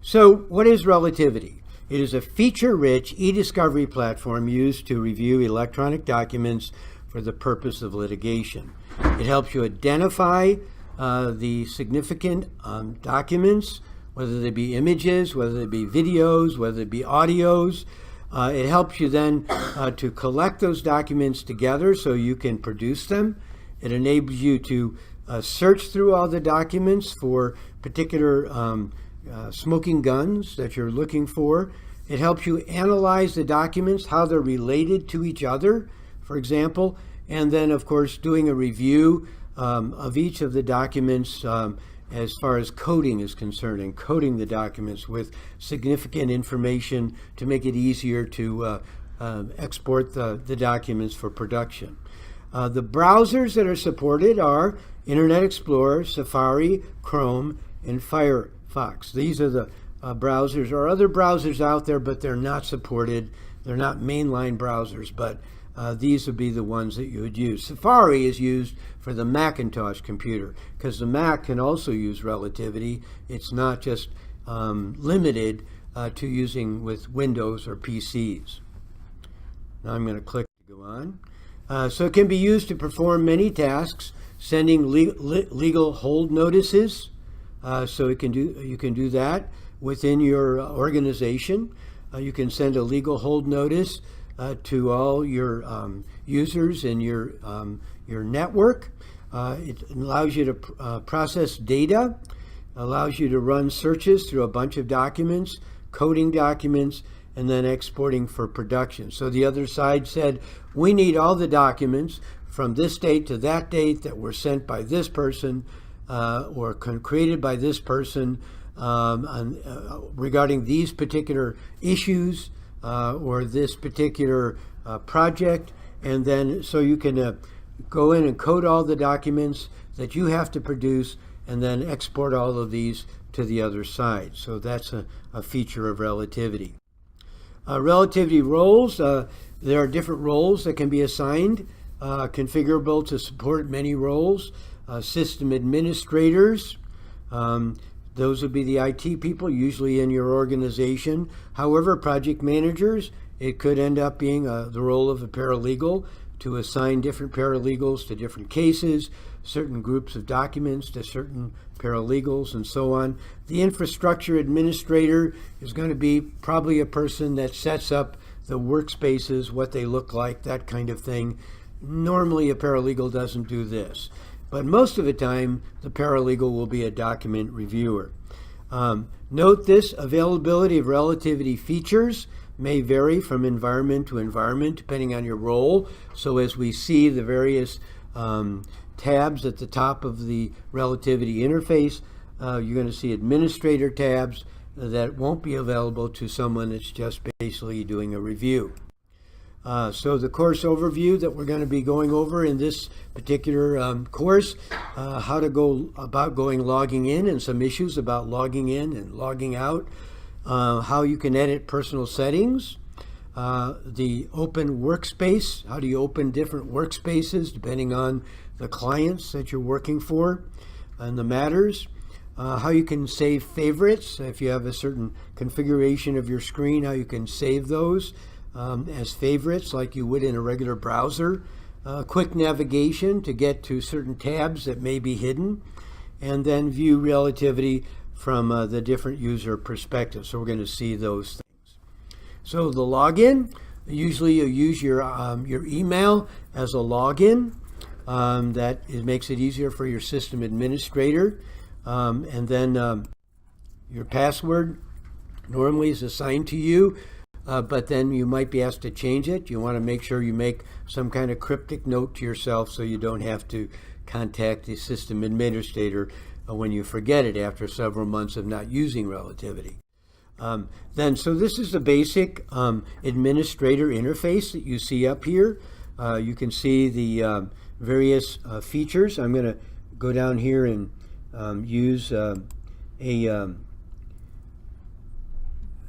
So what is Relativity? It is a feature-rich e-discovery platform used to review electronic documents for the purpose of litigation. It helps you identify the significant documents, whether they be images, whether they be videos, whether they be audios. It helps you then to collect those documents together so you can produce them. It enables you to search through all the documents for particular smoking guns that you're looking for. It helps you analyze the documents, how they're related to each other, for example, and then, of course, doing a review of each of the documents as far as coding is concerned, and coding the documents with significant information to make it easier to export the documents for production. The browsers that are supported are Internet Explorer, Safari, Chrome, and Firefox. These are the browsers. There are other browsers out there, but they're not supported. They're not mainline browsers, but these would be the ones that you would use. Safari is used for the Macintosh computer because the Mac can also use Relativity. It's not just limited to using with Windows or PCs. Now I'm going to click to go on. So it can be used to perform many tasks, sending legal hold notices. So you can do that within your organization. You can send a legal hold notice to all your users in your network. It allows you to process data, allows you to run searches through a bunch of documents, coding documents, and then exporting for production. So the other side said, we need all the documents from this date to that date that were sent by this person or created by this person regarding these particular issues or this particular project. And then so you can go in and code all the documents that you have to produce and then export all of these to the other side. So that's a feature of Relativity. Relativity Rolls, there are different roles that can be assigned, configurable to support many roles. System administrators, those would be the IT people, usually in your organization. However, project managers, it could end up being the role of a paralegal to assign different paralegals to different cases, certain groups of documents to certain paralegals, and so on. The infrastructure administrator is going to be probably a person that sets up the workspaces, what they look like, that kind of thing. Normally, a paralegal doesn't do this, but most of the time, the paralegal will be a document reviewer. Note this, availability of Relativity features may vary from environment to environment depending on your role. So as we see the various tabs at the top of the Relativity interface, you're going to see administrator tabs that won't be available to someone that's just basically doing a review. So the course overview that we're going to be going over in this particular course, how to go about logging in and some issues about logging in and logging out, how you can edit personal settings, the open workspace, how do you open different workspaces depending on the clients that you're working for and the matters, how you can save favorites if you have a certain configuration of your screen, how you can save those as favorites like you would in a regular browser, quick navigation to get to certain tabs that may be hidden, and then view Relativity from the different user perspectives. So we're going to see those things. So the login, usually you use your email as a login. Makes it easier for your system administrator. And then your password normally is assigned to you, but then you might be asked to change it. You want to make sure you make some kind of cryptic note to yourself so you don't have to contact the system administrator when you forget it after several months of not using Relativity. So this is the basic administrator interface that you see up here. You can see the various features. I'm going to go down here and use an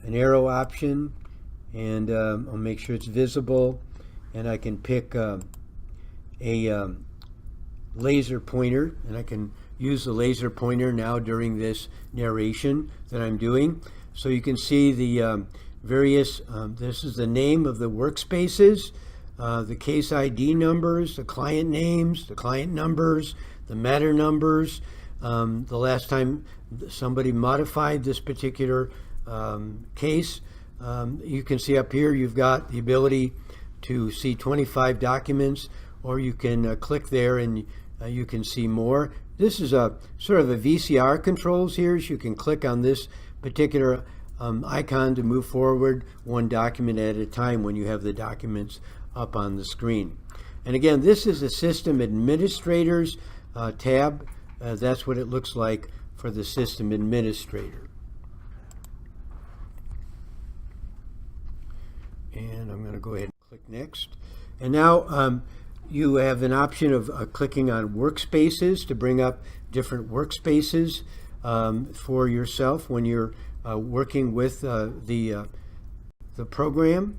arrow option, and I'll make sure it's visible, and I can pick a laser pointer, and I can use the laser pointer now during this narration that I'm doing. So you can see the various, this is the name of the workspaces, the case ID numbers, the client names, the client numbers, the matter numbers, the last time somebody modified this particular case. You can see up here you've got the ability to see 25 documents, or you can click there and you can see more. This is a sort of a VCR controls here, so you can click on this particular icon to move forward one document at a time when you have the documents up on the screen. And again, this is the System Administrators tab. That's what it looks like for the System Administrator. And I'm going to go ahead and click Next. And now you have an option of clicking on workspaces to bring up different workspaces for yourself when you're working with the program.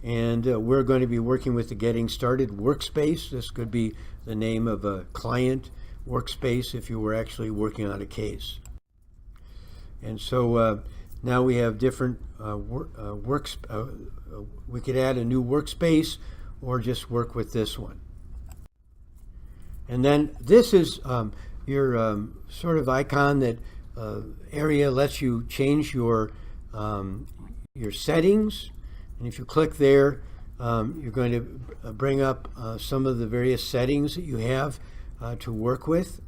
And we're going to be working with the Getting Started workspace. This could be the name of a client workspace if you were actually working on a case. And so now we have different we could add a new workspace or just work with this one. And then this is your sort of icon that area lets you change your settings. And if you click there, you're going to bring up some of the various settings that you have to work with.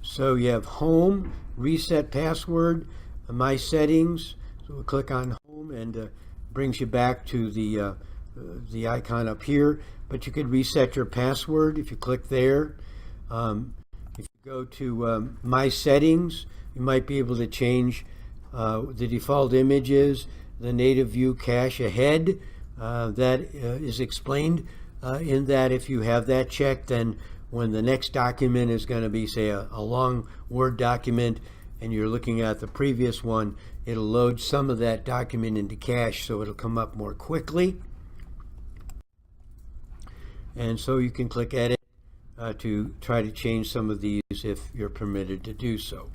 So you have Home, Reset Password, My Settings. So we'll click on Home and brings you back to the icon up here. But you could reset your password if you click there. If you go to My Settings, you might be able to change the default images, the native view cache ahead. That is explained in that if you have that checked, then when the next document is going to be, say, a long Word document, and you're looking at the previous one, it'll load some of that document into cache, so it'll come up more quickly. And so you can click Edit to try to change some of these if you're permitted to do so.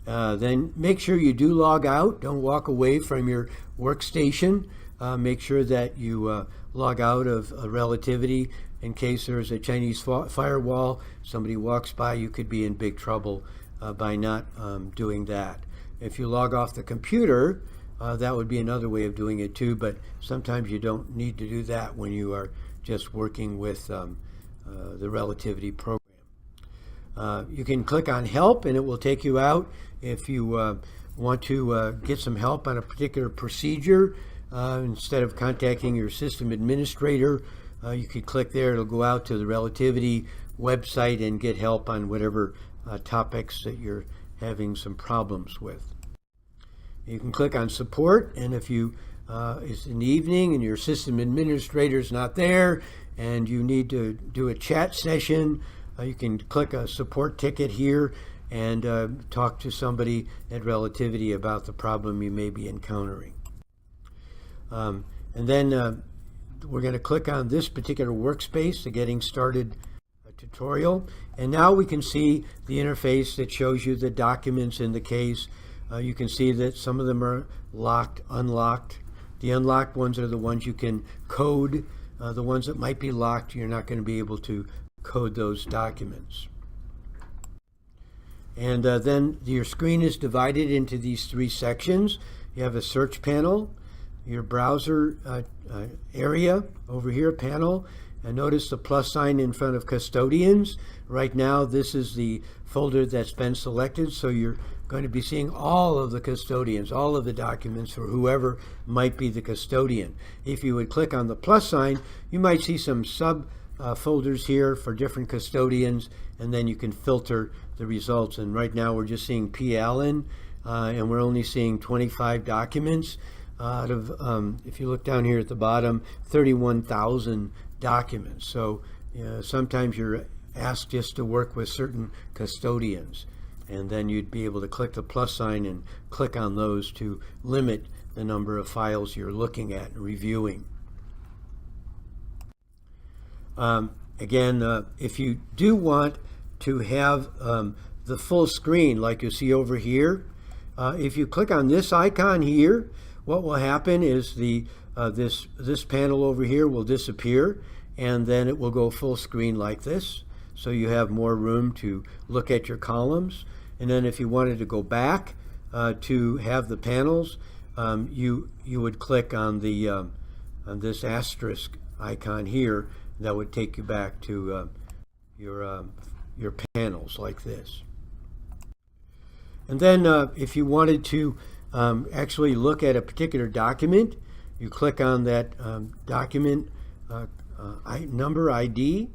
Then make sure you do log out. Don't walk away from your workstation. Make sure that you log out of Relativity in case there's a Chinese firewall. Somebody walks by, you could be in big trouble by not doing that. If you log off the computer, that would be another way of doing it too, but sometimes you don't need to do that when you are just working with the Relativity program. You can click on Help and it will take you out if you want to get some help on a particular procedure. Instead of contacting your system administrator, you could click there. It'll go out to the Relativity website and get help on whatever topics that you're having some problems with. You can click on Support, and if you it's in the evening and your system administrator is not there and you need to do a chat session, you can click a support ticket here and talk to somebody at Relativity about the problem you may be encountering. And then we're going to click on this particular workspace, the Getting Started tutorial. And now we can see the interface that shows you the documents in the case. You can see that some of them are locked, unlocked. The unlocked ones are the ones you can code. The ones that might be locked, you're not going to be able to code those documents. And then your screen is divided into these three sections. You have a search panel, your browser area over here, panel, and notice the plus sign in front of custodians. Right now this is the folder that's been selected, so you're going to be seeing all of the custodians, all of the documents for whoever might be the custodian. If you would click on the plus sign, you might see some sub folders here for different custodians, and then you can filter the results. And right now we're just seeing P. Allen, and we're only seeing 25 documents out of, if you look down here at the bottom, 31,000 documents. So sometimes you're asked just to work with certain custodians, and then you'd be able to click the plus sign and click on those to limit the number of files you're looking at and reviewing. again, if you do want to have the full screen like you see over here, if you click on this icon here, what will happen is this panel over here will disappear, and then it will go full screen like this. So you have more room to look at your columns. And then if you wanted to go back to have the panels, you would click on this asterisk icon here. That would take you back to your panels like this. And then if you wanted to actually look at a particular document, you click on that document number ID,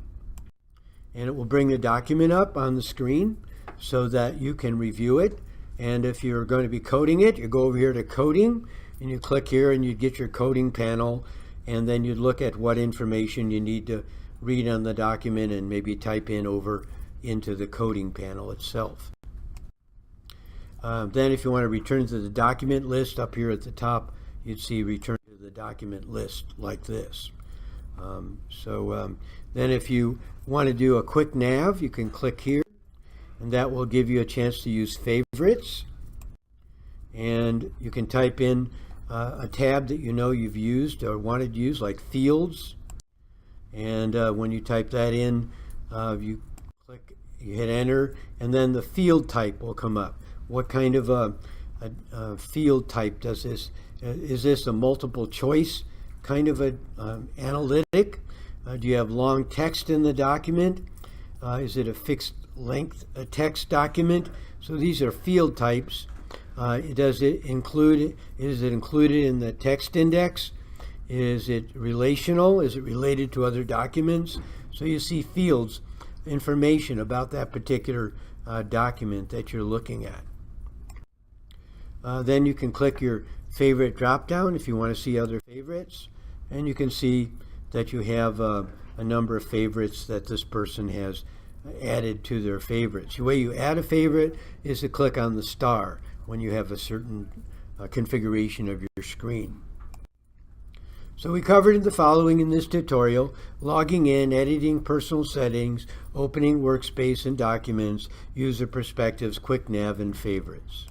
and it will bring the document up on the screen so that you can review it. And if you're going to be coding it, you go over here to coding, and you click here and you get your coding panel, and then you look at what information you need to read on the document and maybe type in over into the coding panel itself. Then if you want to return to the document list, up here at the top you'd see return to the document list like this. Then if you want to do a quick nav, you can click here, and that will give you a chance to use favorites, and you can type in a tab that you know you've used or wanted to use, like fields, and when you type that in, you hit enter, and then the field type will come up. What kind of a field type does this? Is this a multiple choice kind of a analytic? Do you have long text in the document? Is it a fixed length text document? So these are field types. Is it included in the text index? Is it relational? Is it related to other documents? So you see fields, information about that particular document that you're looking at. Then you can click your favorite drop down if you want to see other favorites, and you can see that you have a number of favorites that this person has added to their favorites. The way you add a favorite is to click on the star when you have a certain configuration of your screen. So we covered the following in this tutorial: logging in, editing personal settings, opening workspace and documents, user perspectives, quick nav, and favorites.